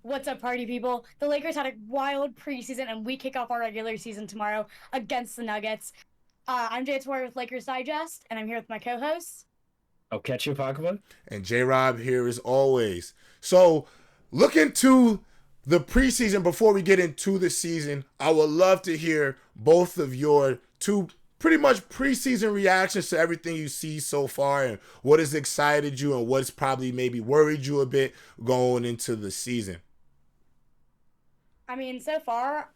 What's up, party people? The Lakers had a wild preseason, and we kick off our regular season tomorrow against the Nuggets. I'm Jaya Tewari with Lakers Digest, and I'm here with my co-hosts. Okechi Apakama. And J-Rob here as always. So, look into the preseason before we get into the season. I would love to hear both of your two pretty much preseason reactions to everything you see so far and what has excited you and what's probably maybe worried you a bit going into the season. I mean, so far,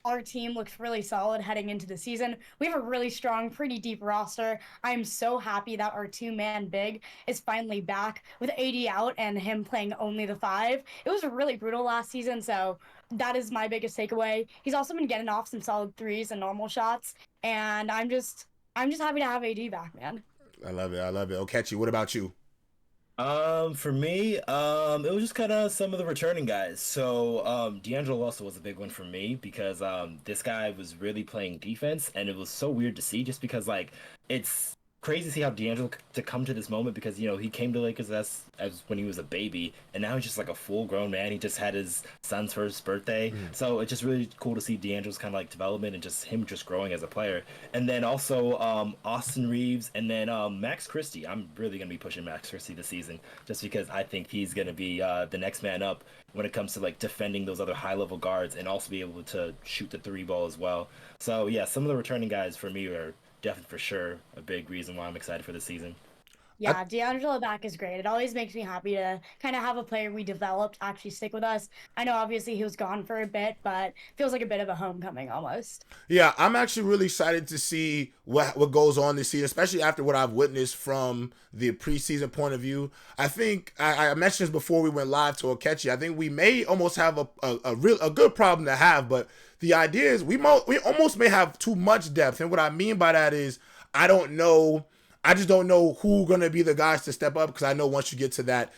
our team looks really solid heading into the season. We have a really strong, pretty deep roster. I'm so happy that our two-man big is finally back with AD out and him playing only the five. It was really brutal last season, so that is my biggest takeaway. He's also been getting off some solid threes and normal shots, and I'm just happy to have AD back, man. I love it. I love it. Okechi, what about you? For me, it was just kind of some of the returning guys. So, D'Angelo also was a big one for me because this guy was really playing defense, and it was so weird to see just because it's crazy to see how D'Angelo to come to this moment because he came to Lakers as when he was a baby, and now he's just like a full grown man. He just had his son's first birthday, so it's just really cool to see D'Angelo's kind of like development and just him just growing as a player. And then also Austin Reaves, and then Max Christie. I'm really gonna be pushing Max Christie this season just because I think he's gonna be the next man up when it comes to like defending those other high level guards and also be able to shoot the three ball as well. So yeah, some of the returning guys for me are definitely for sure a big reason why I'm excited for the season. I, Yeah, D'Angelo back is great. It always makes me happy to kind of have a player we developed actually stick with us. I know obviously he was gone for a bit, but feels like a bit of a homecoming almost. Yeah, I'm actually really excited to see what goes on this season, especially after what I've witnessed from the preseason point of view. I think I mentioned this before we went live to Okechi. I think we may almost have a good problem to have, but the idea is we almost may have too much depth, and what I mean by that is I don't know. I just don't know who gonna be the guys to step up because I know once you get to that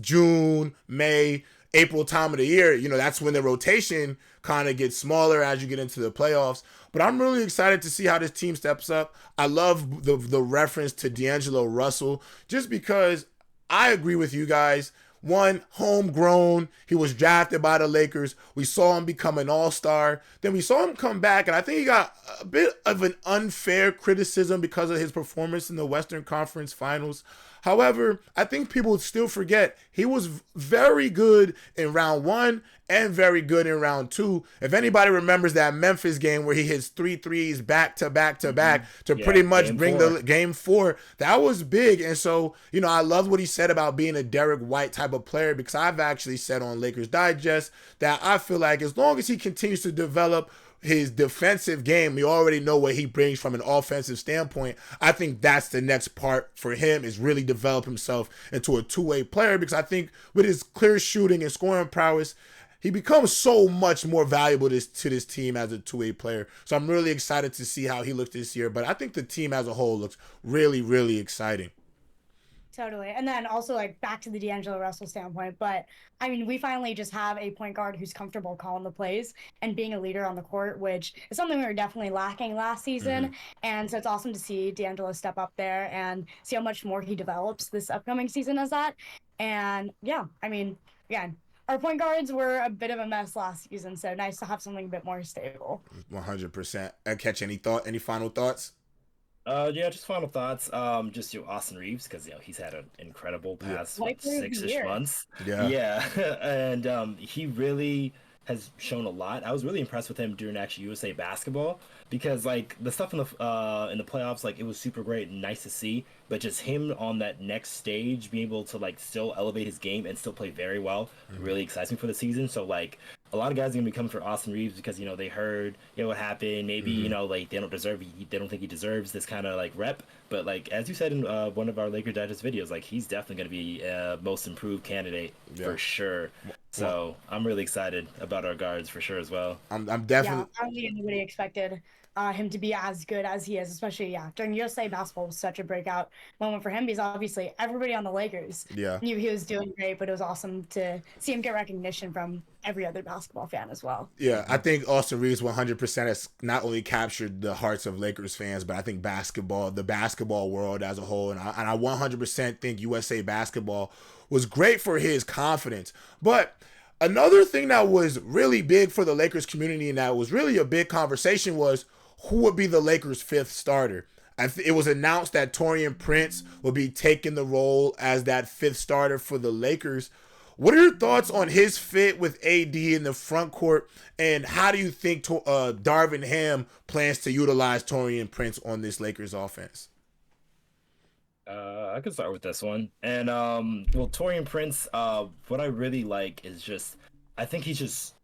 June, May, April time of the year, that's when the rotation kind of gets smaller as you get into the playoffs. But I'm really excited to see how this team steps up. I love the reference to D'Angelo Russell just because I agree with you guys. One, homegrown. He was drafted by the Lakers. We saw him become an all-star. Then we saw him come back, and I think he got a bit of an unfair criticism because of his performance in the Western Conference Finals. However, I think people still forget he was very good in round one and very good in round two. If anybody remembers that Memphis game where he hits three threes back to back to back to Yeah, pretty much game bring four. the game four, that was big. And so, I love what he said about being a Derek White type of player because I've actually said on Lakers Digest that I feel like as long as he continues to develop his defensive game, we already know what he brings from an offensive standpoint. I think that's the next part for him is really develop himself into a two-way player because I think with his clear shooting and scoring prowess, he becomes so much more valuable to this team as a two-way player. So I'm really excited to see how he looks this year. But I think the team as a whole looks really, really exciting. Totally. And then also like back to the D'Angelo Russell standpoint, but I mean, we finally just have a point guard who's comfortable calling the plays and being a leader on the court, which is something we were definitely lacking last season. And so it's awesome to see D'Angelo step up there and see how much more he develops this upcoming season as that. And yeah, I mean, again, our point guards were a bit of a mess last season, so nice to have something a bit more stable. 100%. Catch any final thoughts? Yeah, just final thoughts. Just Austin Reeves because he's had an incredible Yeah. past Like player of the 6-ish year. months. Yeah. Yeah, and he really has shown a lot. I was really impressed with him during actually USA basketball because like the stuff in the playoffs, like it was super great and nice to see. But just him on that next stage, being able to like still elevate his game and still play very well, really excites me for the season. So like a lot of guys are gonna be coming for Austin Reeves because they heard what happened. Maybe like they don't think he deserves this kind of like rep. But like as you said in one of our Laker Digest videos, like he's definitely gonna be most improved candidate for sure. So I'm really excited about our guards for sure as well. I'm Yeah, definitely. I don't think anybody expected him to be as good as he is, especially during USA basketball was such a breakout moment for him because obviously everybody on the Lakers Yeah. knew he was doing great, but it was awesome to see him get recognition from every other basketball fan as well. Yeah, I think Austin Reeves 100% has not only captured the hearts of Lakers fans, but I think the basketball world as a whole. And I 100% think USA basketball was great for his confidence. But Another thing that was really big for the Lakers community and that was really a big conversation was who would be the Lakers' fifth starter. It was announced that Taurean Prince would be taking the role as that fifth starter for the Lakers. What are your thoughts on his fit with AD in the front court, and how do you think Darvin Ham plans to utilize Taurean Prince on this Lakers offense? I could start with this one. And well, Torian Prince, what I really like is just I think he just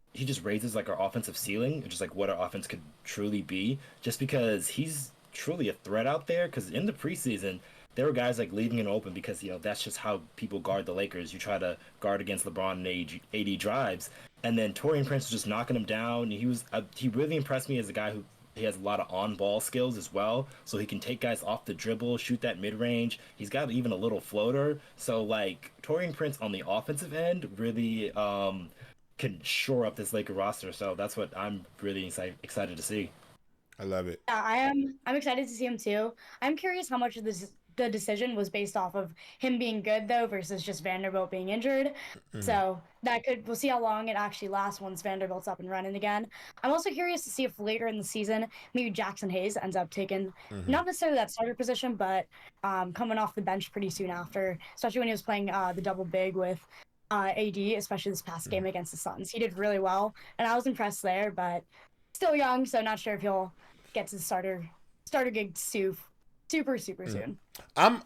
raises like our offensive ceiling, just like what our offense could truly be, just because he's truly a threat out there. Because in the preseason, there were guys like leaving it open because that's just how people guard the Lakers. You try to guard against LeBron and AD drives, and then Torian Prince was just knocking him down. He really impressed me as a guy who he has a lot of on-ball skills as well, so he can take guys off the dribble, shoot that mid-range. He's got even a little floater. So like Torian Prince on the offensive end really can shore up this Laker roster. So that's what I'm really excited to see. I love it. Yeah, I am. I'm excited to see him too. I'm curious how much of the decision was based off of him being good though versus just Vanderbilt being injured. Mm-hmm. So we'll see how long it actually lasts once Vanderbilt's up and running again. I'm also curious to see if later in the season maybe Jackson Hayes ends up taking Mm-hmm. not necessarily that starter position, but coming off the bench pretty soon after, especially when he was playing the double big with AD, especially this past game against the Suns. He did really well, and I was impressed there, but still young, so not sure if he'll get to the starter gig super soon. I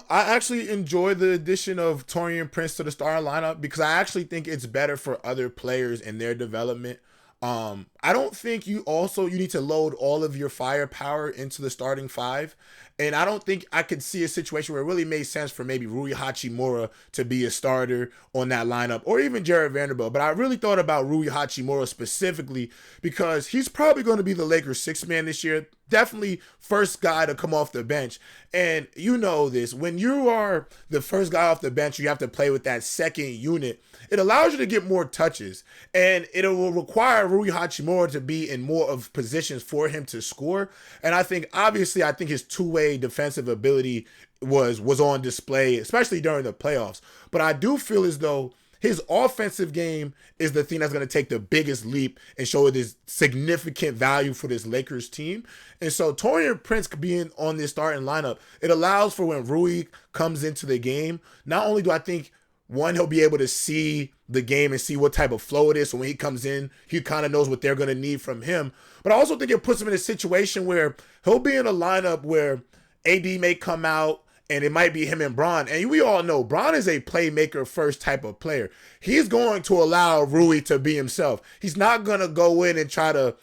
actually enjoy the addition of Taurean Prince to the starting lineup because I actually think it's better for other players in their development. I don't think you need to load all of your firepower into the starting five. And I don't think I could see a situation where it really made sense for maybe Rui Hachimura to be a starter on that lineup, or even Jared Vanderbilt. But I really thought about Rui Hachimura specifically because he's probably going to be the Lakers' sixth man this year. Definitely first guy to come off the bench. And you know this, when you are the first guy off the bench, you have to play with that second unit. It allows you to get more touches, and it will require Rui Hachimura to be in more of positions for him to score. And I think his two-way defensive ability was on display, especially during the playoffs. But I do feel as though his offensive game is the thing that's going to take the biggest leap and show this significant value for this Lakers team. And so Taurean Prince being on this starting lineup, it allows for when Rui comes into the game, not only do I think one, he'll be able to see the game and see what type of flow it is. So when he comes in, he kind of knows what they're going to need from him. But I also think it puts him in a situation where he'll be in a lineup where AD may come out and it might be him and Bron. And we all know Bron is a playmaker first type of player. He's going to allow Rui to be himself. He's not going to go in and try to,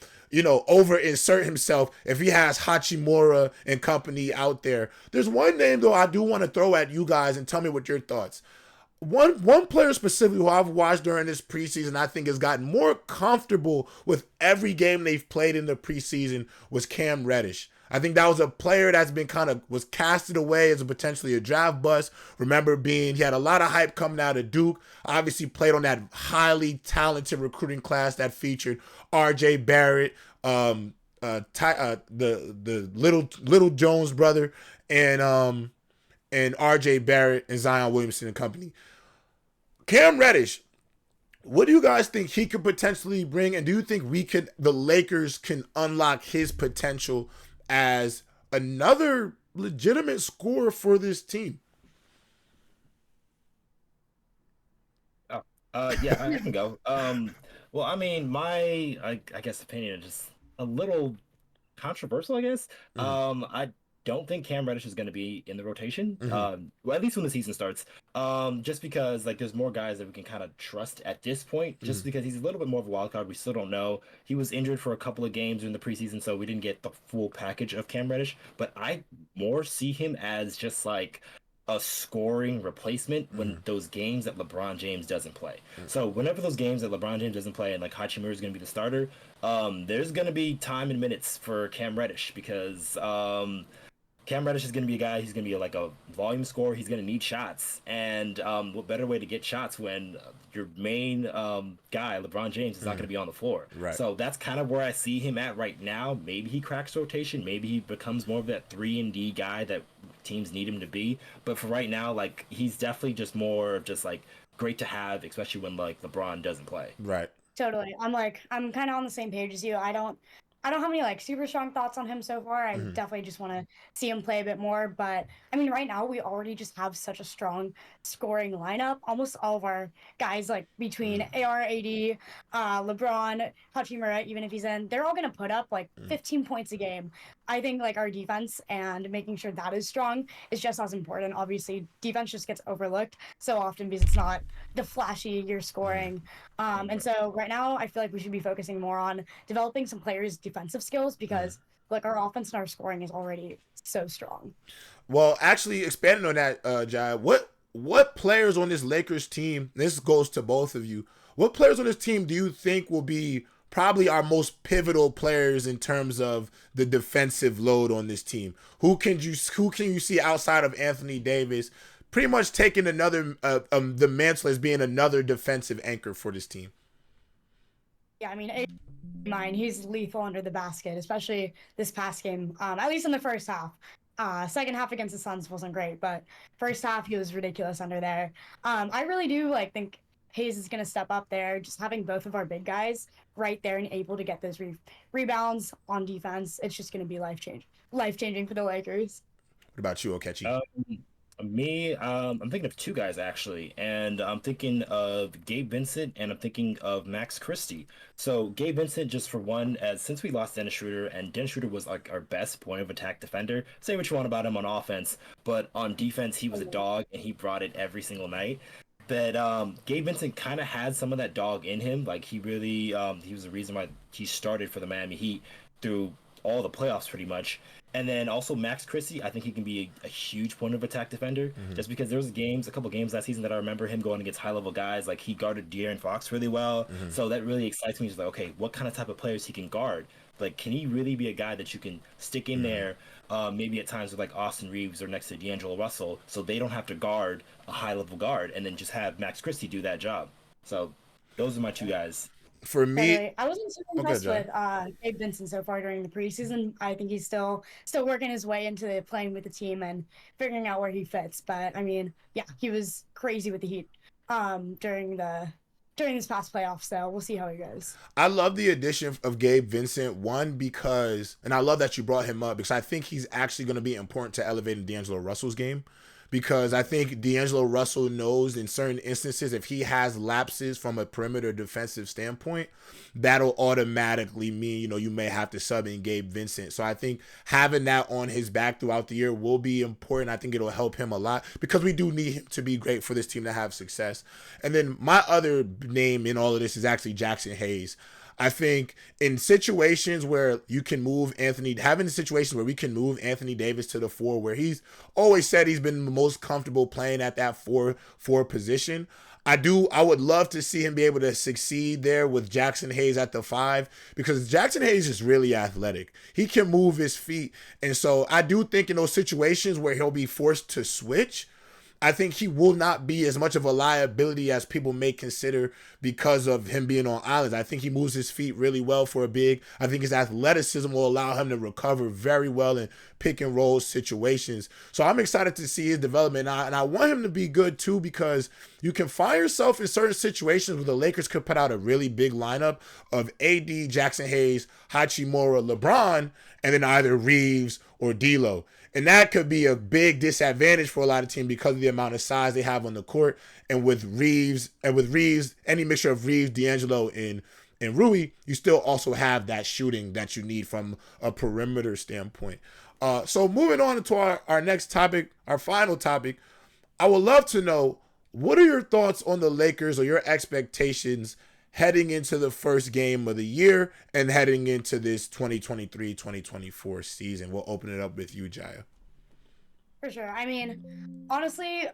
over insert himself if he has Hachimura and company out there. There's one name, though, I do want to throw at you guys and tell me what your thoughts. One player specifically who I've watched during this preseason I think has gotten more comfortable with every game they've played in the preseason was Cam Reddish. I think that was a player that's been was casted away as potentially a draft bust. Remember he had a lot of hype coming out of Duke. Obviously played on that highly talented recruiting class that featured R.J. Barrett, the little Jones brother, and R.J. Barrett and Zion Williamson and company. Cam Reddish, what do you guys think he could potentially bring? And do you think the Lakers can unlock his potential as another legitimate scorer for this team? Yeah, I can go. Well, I mean, I guess opinion is just a little controversial, I guess. I don't think Cam Reddish is going to be in the rotation. Well, at least when the season starts. Just because there's more guys that we can kind of trust at this point. Just because he's a little bit more of a wild card, we still don't know. He was injured for a couple of games during the preseason, so we didn't get the full package of Cam Reddish. But I more see him as just a scoring replacement when those games that LeBron James doesn't play. So whenever those games that LeBron James doesn't play and Hachimura is going to be the starter, there's going to be time and minutes for Cam Reddish because Cam Reddish is going to be a guy. He's going to be a volume scorer. He's going to need shots, and what better way to get shots when your main guy, LeBron James, is not going to be on the floor. Right. So that's kind of where I see him at right now. Maybe he cracks rotation. Maybe he becomes more of that 3-and-D guy that teams need him to be. But for right now, he's definitely just more of just great to have, especially when like LeBron doesn't play. Right. Totally. I'm kind of on the same page as you. I don't have any like super strong thoughts on him so far. I Mhm. definitely just want to see him play a bit more. But I mean, right now we already just have such a strong scoring lineup. Almost all of our guys, like between AR, AD, LeBron, Hachimura, even if he's in, they're all gonna put up like 15 points a game. I think like our defense and making sure that is strong is just as important. Obviously, defense just gets overlooked so often because it's not the flashy you're scoring. And so right now, I feel like we should be focusing more on developing some players' defensive skills because like our offense and our scoring is already so strong. Well, actually, expanding on that, Jai, what players on this Lakers team? This goes to both of you. What players on this team do you think will be probably our most pivotal players in terms of the defensive load on this team? Who can you see outside of Anthony Davis, pretty much taking another the mantle as being another defensive anchor for this team? Yeah, I mean, mine, he's lethal under the basket, especially this past game. At least in the first half. Second half against the Suns wasn't great, but first half he was ridiculous under there. I really do like think Hayes is gonna step up there. Just having both of our big guys right there and able to get those rebounds on defense, it's just gonna be life changing for the Lakers. What about you, Okechi? Um, Me, I'm thinking of two guys actually, and I'm thinking of Gabe Vincent and I'm thinking of Max Christie. So Gabe Vincent, just for one, as since we lost Dennis Schroeder, and Dennis Schroeder was like our best point of attack defender. Say what you want about him on offense, but on defense he was a dog and he brought it every single night. But Gabe Vincent kind of had some of that dog in him. Like he really, he was the reason why he started for the Miami Heat through all the playoffs pretty much. And then also Max Christie, I think he can be a huge point of attack defender. Just because there was a couple games last season that I remember him going against high level guys. Like he guarded De'Aaron Fox really well. So that really excites me. Just like, okay, what kind of type of players he can guard? Like, can he really be a guy that you can stick in there? Maybe at times with like Austin Reaves or next to D'Angelo Russell, so they don't have to guard a high level guard, and then just have Max Christie do that job. So those are my two guys. For me, Totally. I wasn't super okay, impressed Jai. with Gabe Vincent so far during the preseason. I think he's still working his way into playing with the team and figuring out where he fits. But I mean, yeah, he was crazy with the Heat during this past playoff. So we'll see how he goes. I love the addition of Gabe Vincent. One, because, and I love that you brought him up because I think he's actually going to be important to elevating D'Angelo Russell's game. Because I think D'Angelo Russell knows in certain instances if he has lapses from a perimeter defensive standpoint, that'll automatically mean, you may have to sub in Gabe Vincent. So I think having that on his back throughout the year will be important. I think it'll help him a lot because we do need him to be great for this team to have success. And then my other name in all of this is actually Jackson Hayes. I think in situations where you can move having situations where we can move Anthony Davis to the 4, where he's always said he's been the most comfortable playing at that 4 position. I would love to see him be able to succeed there with Jackson Hayes at the 5 because Jackson Hayes is really athletic. He can move his feet. And so I do think in those situations where he'll be forced to switch, I think he will not be as much of a liability as people may consider because of him being on islands. I think he moves his feet really well for a big. I think his athleticism will allow him to recover very well in pick and roll situations. So I'm excited to see his development. And I want him to be good too because you can find yourself in certain situations where the Lakers could put out a really big lineup of AD, Jackson Hayes, Hachimura, LeBron, and then either Reaves or D'Lo. And that could be a big disadvantage for a lot of teams because of the amount of size they have on the court. And with Reaves, any mixture of Reaves, D'Angelo, and Rui, you still also have that shooting that you need from a perimeter standpoint. So moving on to our next topic, our final topic, I would love to know, what are your thoughts on the Lakers or your expectations heading into the first game of the year and heading into this 2023-2024 season? We'll open it up with you, Jaya. For sure. I mean, honestly,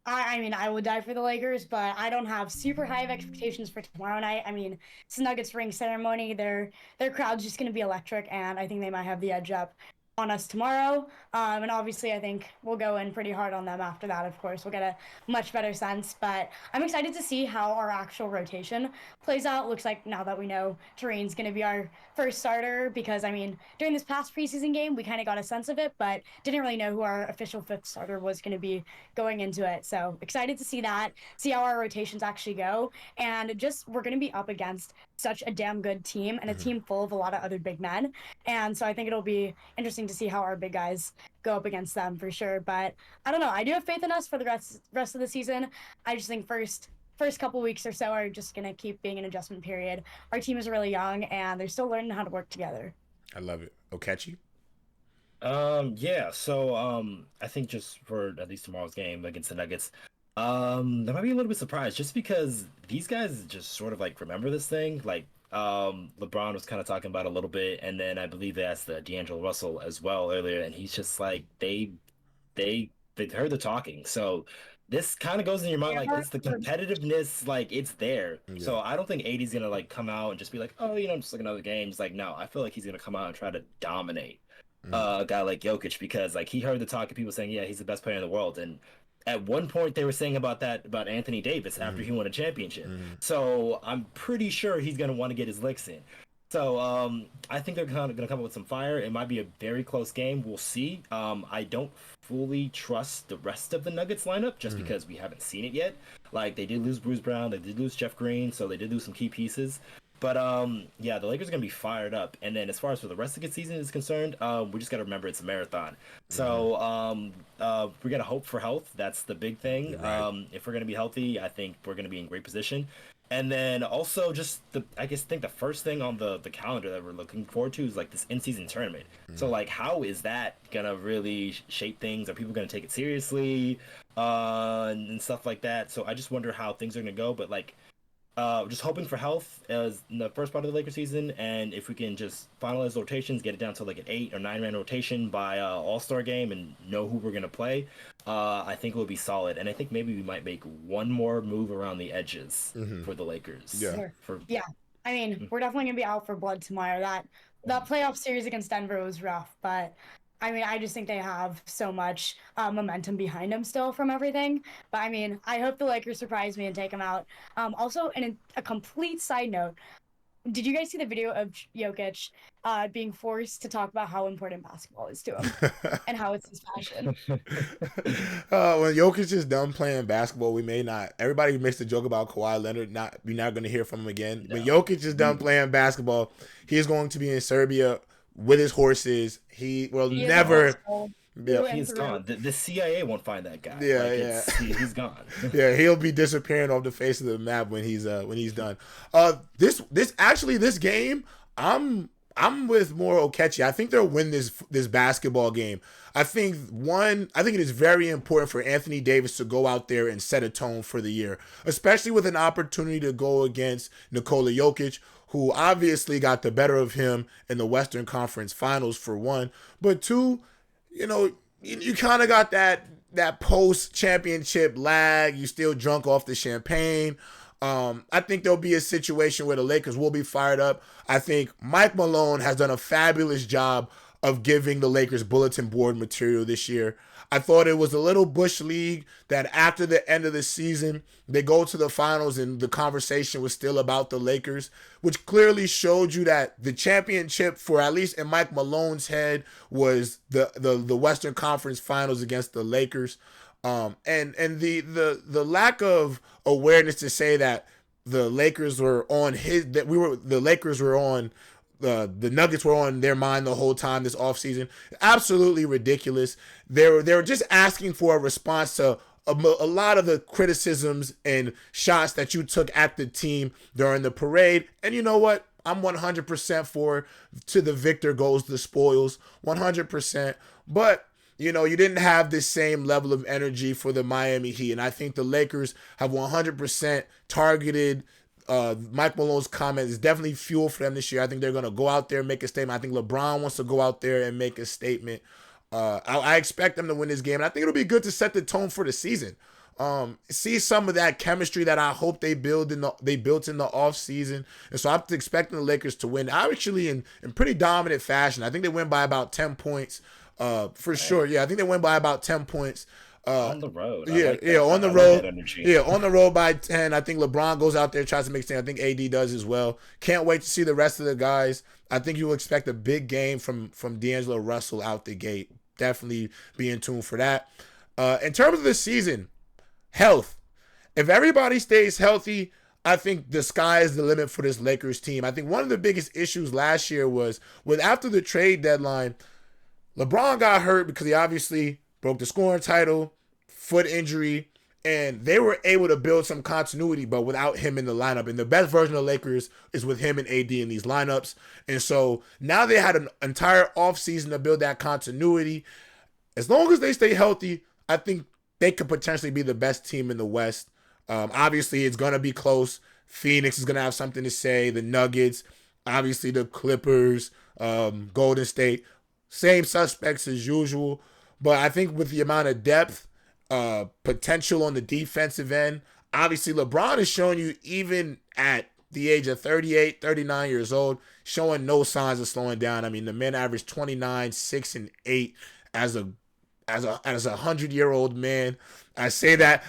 I would die for the Lakers, but I don't have super high of expectations for tomorrow night. I mean, it's the Nuggets ring ceremony. Their crowd's just going to be electric, and I think they might have the edge up. on us tomorrow. And obviously, I think we'll go in pretty hard on them after that, of course. We'll get a much better sense. But I'm excited to see how our actual rotation plays out. Looks like now that we know Tarine's going to be our first starter, because, I mean, during this past preseason game, we kind of got a sense of it, but didn't really know who our official fifth starter was going to be going into it. So excited to see that, see how our rotations actually go. And just, we're going to be up against such a damn good team and a team full of a lot of other big men. And so I think it'll be interesting to see how our big guys go up against them for sure. But I don't know. I do have faith in us for the rest of the season. I just think first couple weeks or so are just going to keep being an adjustment period. Our team is really young and they're still learning how to work together. I love it. Okechi? Yeah, so I think just for at least tomorrow's game against the Nuggets, I might be a little bit surprised just because these guys just sort of like remember this thing. Like LeBron was kind of talking about a little bit, and then I believe they asked D'Angelo Russell as well earlier, and he's just like they heard the talking. So this kind of goes in your mind, like it's the competitiveness, like it's there. Yeah. So I don't think AD's gonna like come out and just be like, oh, just like another game. It's like, no, I feel like he's gonna come out and try to dominate a guy like Jokic, because like he heard the talk of people saying, yeah, he's the best player in the world, and at one point they were saying about Anthony Davis after he won a championship. So I'm pretty sure he's gonna want to get his licks in. So I think they're kind of gonna come up with some fire. It might be a very close game. We'll see. I don't fully trust the rest of the Nuggets lineup just because we haven't seen it yet. Like they did lose Bruce Brown, they did lose Jeff Green, so they did lose some key pieces. But yeah, the Lakers are gonna be fired up. And then as far as for the rest of the season is concerned, we just gotta remember it's a marathon. So we gotta hope for health. That's the big thing. Right. If we're gonna be healthy, I think we're gonna be in great position. And then also just I think the first thing on the calendar that we're looking forward to is like this in-season tournament. So like, how is that gonna really shape things? Are people gonna take it seriously, and stuff like that? So I just wonder how things are gonna go. But like, just hoping for health as in the first part of the Lakers season, and if we can just finalize rotations, get it down to like an 8 or 9 man rotation by All-Star game, and know who we're gonna play, I think it will be solid. And I think maybe we might make one more move around the edges for the Lakers. Yeah. Yeah. I mean, we're definitely gonna be out for blood tomorrow. That playoff series against Denver was rough, but I mean, I just think they have so much momentum behind them still from everything. But I mean, I hope the Lakers surprise me and take them out. Also, in a complete side note, did you guys see the video of Jokic being forced to talk about how important basketball is to him and how it's his passion? When Jokic is done playing basketball, we may not. Everybody makes the joke about Kawhi Leonard. We're not going to hear from him again. No. When Jokic is done playing basketball, he is going to be in Serbia with his horses. He will never. Yeah, he's gone. The CIA won't find that guy. Yeah, he's gone. Yeah, he'll be disappearing off the face of the map when he's done. This game, I'm with more Okechi. I think they'll win this basketball game. I think it is very important for Anthony Davis to go out there and set a tone for the year, especially with an opportunity to go against Nikola Jokic, who obviously got the better of him in the Western Conference Finals, for one. But two, you kind of got that post-championship lag. You still drunk off the champagne. I think there'll be a situation where the Lakers will be fired up. I think Mike Malone has done a fabulous job of giving the Lakers bulletin board material this year. I thought it was a little Bush League that after the end of the season, they go to the finals and the conversation was still about the Lakers, which clearly showed you that the championship, for at least in Mike Malone's head, was the Western Conference Finals against the Lakers. And the lack of awareness to say that the Lakers were on the Nuggets were on their mind the whole time this offseason. Absolutely ridiculous. They were just asking for a response to a lot of the criticisms and shots that you took at the team during the parade. And you know what? I'm 100% for to the victor goes the spoils. 100%. But you didn't have this same level of energy for the Miami Heat. And I think the Lakers have 100% targeted Mike Malone's comment is definitely fuel for them this year. I think they're going to go out there and make a statement. I think LeBron wants to go out there and make a statement. I expect them to win this game. And I think it'll be good to set the tone for the season. See some of that chemistry that I hope they built in the off season. And so I'm expecting the Lakers to win. Actually in pretty dominant fashion. I think they win by about 10 points. For sure. Yeah, I think they win by about 10 points. On the road. Yeah, like on the I road. Like that yeah, on the road by 10. I think LeBron goes out there, tries to make things. I think AD does as well. Can't wait to see the rest of the guys. I think you'll expect a big game from D'Angelo Russell out the gate. Definitely be in tune for that. In terms of the season, health. If everybody stays healthy, I think the sky is the limit for this Lakers team. I think one of the biggest issues last year was after the trade deadline, LeBron got hurt because he obviously broke the scoring title, foot injury, and they were able to build some continuity, but without him in the lineup. And the best version of the Lakers is with him and AD in these lineups. And so now they had an entire offseason to build that continuity. As long as they stay healthy, I think they could potentially be the best team in the West. Obviously, it's going to be close. Phoenix is going to have something to say. The Nuggets, obviously the Clippers, Golden State, same suspects as usual. But I think with the amount of depth, potential on the defensive end, obviously LeBron is showing you, even at the age of 38, 39 years old, showing no signs of slowing down. I mean, the man averaged 29, 6, and 8 as a 100-year-old man. I say that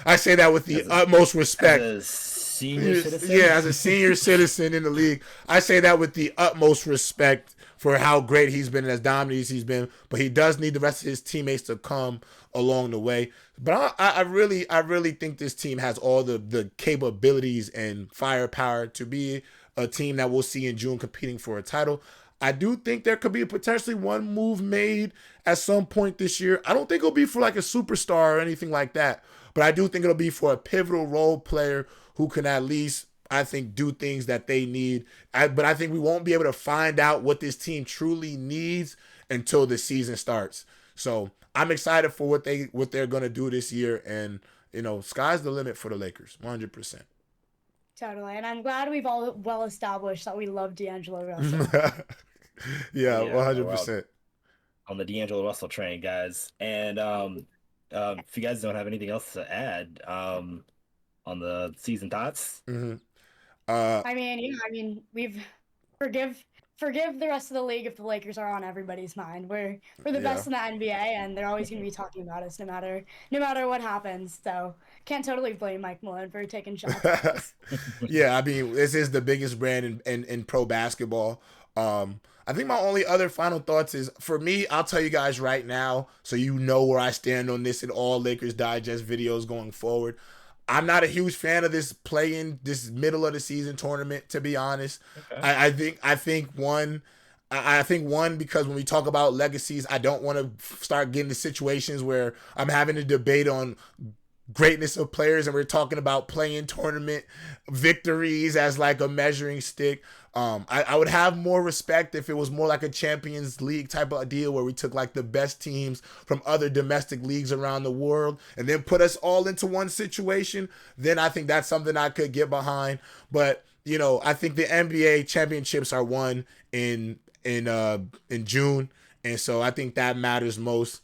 with the utmost respect. As a senior citizen? Yeah, as a senior citizen in the league, I say that with the utmost respect for how great he's been and as dominant as he's been. But he does need the rest of his teammates to come along the way. But I really think this team has all the capabilities and firepower to be a team that we'll see in June competing for a title. I do think there could be potentially one move made at some point this year. I don't think it'll be for like a superstar or anything like that, but I do think it'll be for a pivotal role player who can at least, I think, do things that they need. But I think we won't be able to find out what this team truly needs until the season starts. So I'm excited for what they're going to do this year. And, sky's the limit for the Lakers, 100%. Totally. And I'm glad we've all well established that we love D'Angelo Russell. Yeah, 100%. On the D'Angelo Russell train, guys. And if you guys don't have anything else to add on the season thoughts. Mm-hmm. We've forgive the rest of the league if the Lakers are on everybody's mind. We're the best in the NBA, and they're always going to be talking about us no matter what happens. So can't totally blame Mike Malone for taking shots at us. Yeah, I mean, this is the biggest brand in pro basketball. I think my only other final thoughts is, for me, I'll tell you guys right now, so you know where I stand on this in all Lakers Digest videos going forward. I'm not a huge fan of this middle of the season tournament, to be honest. Okay. I think one, because when we talk about legacies, I don't want to start getting to situations where I'm having a debate on greatness of players and we're talking about playing tournament victories as like a measuring stick. I would have more respect if it was more like a Champions League type of deal where we took like the best teams from other domestic leagues around the world and then put us all into one situation. Then I think that's something I could get behind. But I think the NBA championships are won in June, and so I think that matters most.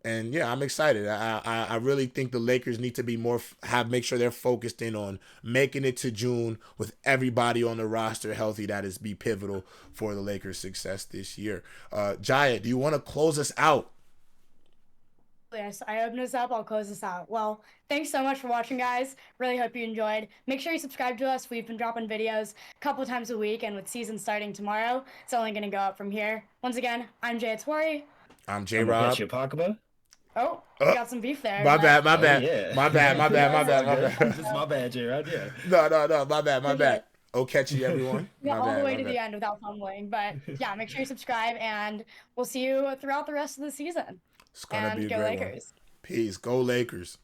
And yeah, I'm excited. I really think the Lakers need to be make sure they're focused in on making it to June with everybody on the roster healthy. That is be pivotal for the Lakers' success this year. Jaya, do you want to close us out? Yes, I open this up. I'll close this out. Well, thanks so much for watching, guys. Really hope you enjoyed. Make sure you subscribe to us. We've been dropping videos a couple times a week, and with season starting tomorrow, it's only going to go up from here. Once again, I'm Jaya Tewari. I'm Jayrob. Okechi Apakama. Oh, we got some beef there. My bad. Yeah. My bad, Just my bad, Jay, yeah. No, my bad. Okechi, everyone. Yeah, all the way to the end without fumbling. But yeah, make sure you subscribe, and we'll see you throughout the rest of the season. It's gonna be a go great Lakers. One. Peace. Go Lakers.